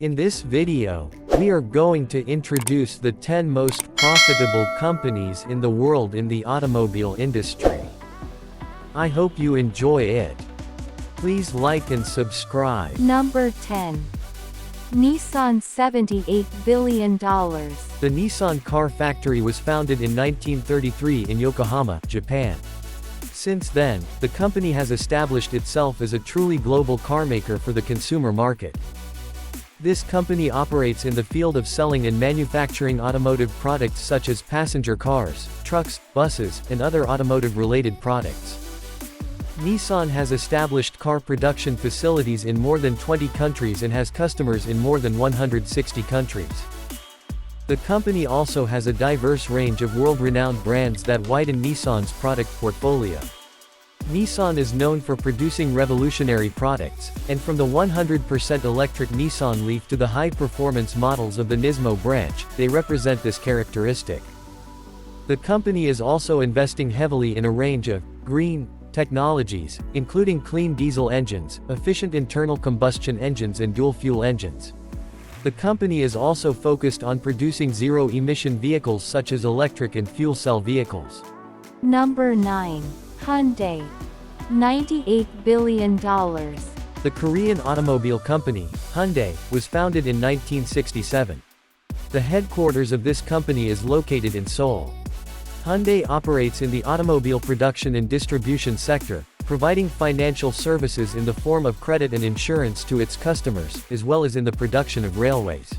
In this video, we are going to introduce the 10 most profitable companies in the world in the automobile industry. I hope you enjoy it. Please like and subscribe. Number 10. Nissan $78 billion. The Nissan car factory was founded in 1933 in Yokohama, Japan. Since then, the company has established itself as a truly global carmaker for the consumer market. This company operates in the field of selling and manufacturing automotive products such as passenger cars, trucks, buses, and other automotive-related products. Nissan has established car production facilities in more than 20 countries and has customers in more than 160 countries. The company also has a diverse range of world-renowned brands that widen Nissan's product portfolio. Nissan is known for producing revolutionary products, and from the 100% electric Nissan Leaf to the high-performance models of the Nismo branch, they represent this characteristic. The company is also investing heavily in a range of green technologies, including clean diesel engines, efficient internal combustion engines and dual-fuel engines. The company is also focused on producing zero-emission vehicles such as electric and fuel cell vehicles. Number 9. Hyundai. $98 billion. The Korean automobile company, Hyundai, was founded in 1967. The headquarters of this company is located in Seoul. Hyundai operates in the automobile production and distribution sector, providing financial services in the form of credit and insurance to its customers, as well as in the production of railways.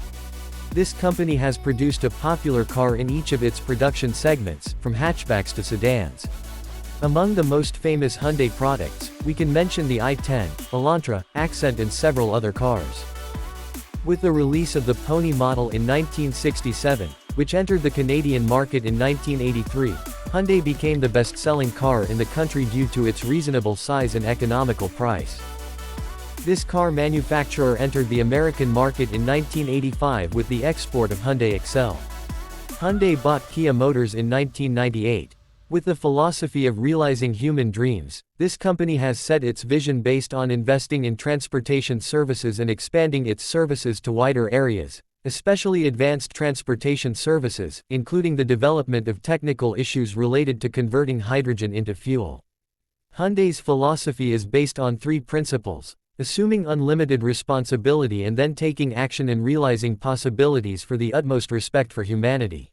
This company has produced a popular car in each of its production segments, from hatchbacks to sedans. Among the most famous Hyundai products, we can mention the i10, Elantra, Accent and several other cars. With the release of the Pony model in 1967, which entered the Canadian market in 1983, Hyundai became the best-selling car in the country due to its reasonable size and economical price. This car manufacturer entered the American market in 1985 with the export of Hyundai Excel. Hyundai bought Kia Motors in 1998. With the philosophy of realizing human dreams, this company has set its vision based on investing in transportation services and expanding its services to wider areas, especially advanced transportation services, including the development of technical issues related to converting hydrogen into fuel. Hyundai's philosophy is based on three principles: assuming unlimited responsibility and then taking action and realizing possibilities for the utmost respect for humanity.